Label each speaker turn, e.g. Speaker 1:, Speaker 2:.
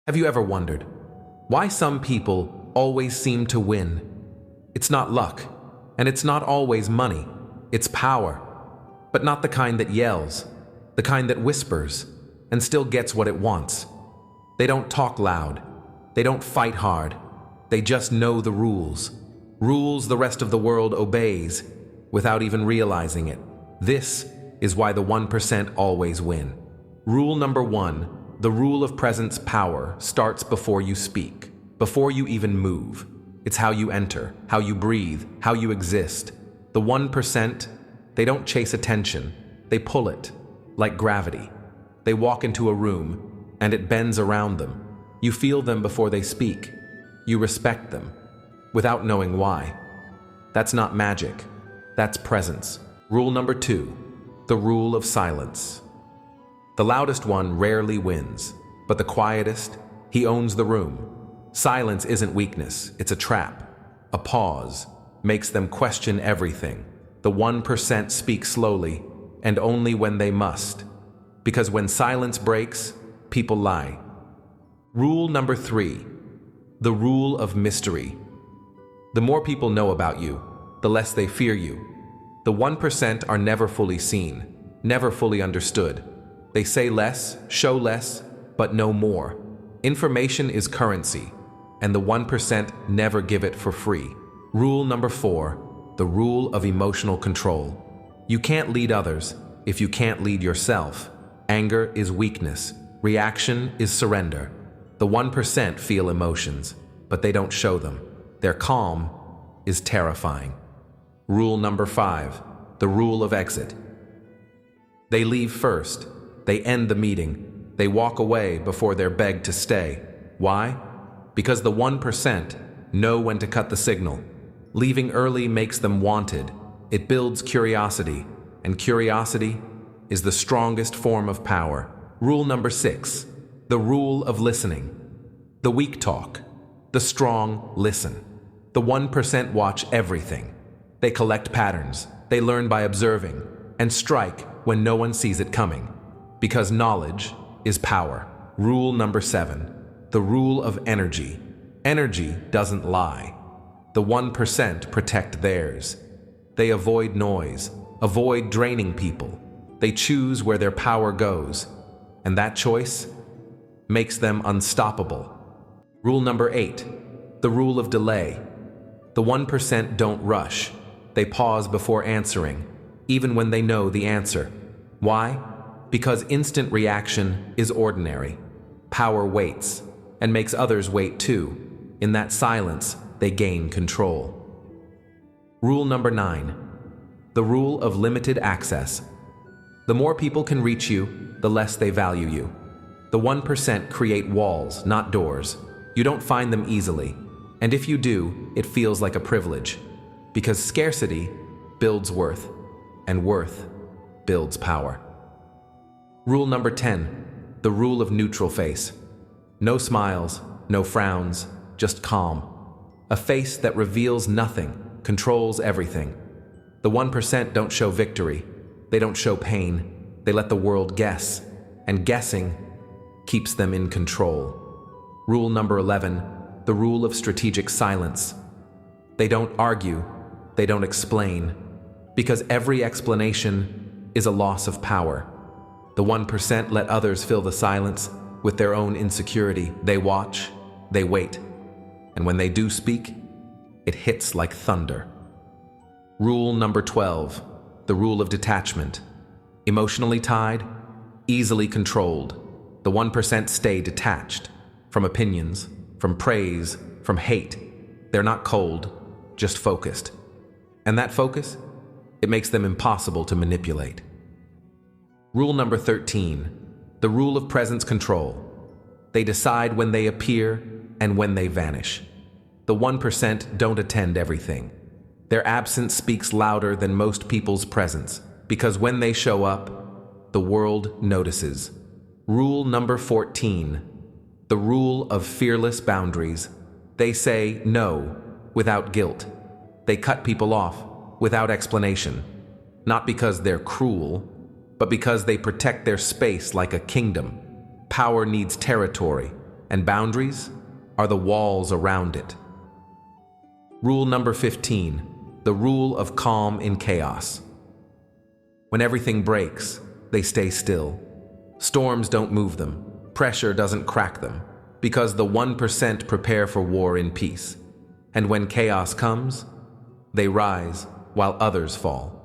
Speaker 1: Have you ever wondered why some people always seem to win? It's not luck, and it's not always money. It's power, but not the kind that yells, the kind that whispers and still gets what it wants. They don't talk loud. They don't fight hard. They just know the rules. Rules the rest of the world obeys without even realizing it. This is why the 1% always win. Rule number 1. The rule of presence power starts before you speak, before you even move. It's how you enter, how you breathe, how you exist. The 1%, they don't chase attention. They pull it, like gravity. They walk into a room, and it bends around them. You feel them before they speak. You respect them, without knowing why. That's not magic. That's presence. Rule number 2. The rule of silence. The loudest one rarely wins, but the quietest, he owns the room. Silence isn't weakness, it's a trap. A pause makes them question everything. The 1% speak slowly, and only when they must. Because when silence breaks, people lie. Rule number 3. The rule of mystery. The more people know about you, the less they fear you. The 1% are never fully seen, never fully understood. They say less, show less, but know more. Information is currency, and the 1% never give it for free. Rule number 4. The rule of emotional control. You can't lead others if you can't lead yourself. Anger is weakness. Reaction is surrender. The 1% feel emotions, but they don't show them. Their calm is terrifying. Rule number 5. The rule of exit. They leave first. They end the meeting. They walk away before they're begged to stay. Why? Because the 1% know when to cut the signal. Leaving early makes them wanted. It builds curiosity, and curiosity is the strongest form of power. Rule number 6. The rule of listening. The weak talk. The strong listen. The 1% watch everything. They collect patterns. They learn by observing and strike when no one sees it coming. Because knowledge is power. Rule number 7. The rule of energy. Energy doesn't lie. The 1% protect theirs. They avoid noise, avoid draining people. They choose where their power goes, and that choice makes them unstoppable. Rule number 8. The rule of delay. The 1% don't rush. They pause before answering, even when they know the answer. Why? Because instant reaction is ordinary. Power waits, and makes others wait too. In that silence, they gain control. Rule number 9. The rule of limited access. The more people can reach you, the less they value you. The 1% create walls, not doors. You don't find them easily, and if you do, it feels like a privilege. Because scarcity builds worth, and worth builds power. Rule number 10. The rule of neutral face. No smiles, no frowns, just calm. A face that reveals nothing, controls everything. The 1% don't show victory. They don't show pain. They let the world guess, and guessing keeps them in control. Rule number 11. The rule of strategic silence. They don't argue. They don't explain. Because every explanation is a loss of power. The 1% let others fill the silence with their own insecurity. They watch, they wait, and when they do speak, it hits like thunder. Rule number 12. The rule of detachment. Emotionally tied, easily controlled. The 1% stay detached from opinions, from praise, from hate. They're not cold, just focused. And that focus, it makes them impossible to manipulate. Rule number 13. The rule of presence control. They decide when they appear and when they vanish. The 1% don't attend everything. Their absence speaks louder than most people's presence, because when they show up, the world notices. Rule number 14. The rule of fearless boundaries. They say no without guilt. They cut people off without explanation, not because they're cruel, but because they protect their space like a kingdom. Power needs territory, and boundaries are the walls around it. Rule number 15, the rule of calm in chaos. When everything breaks, they stay still. Storms don't move them. Pressure doesn't crack them, because the 1% prepare for war in peace. And when chaos comes, they rise while others fall.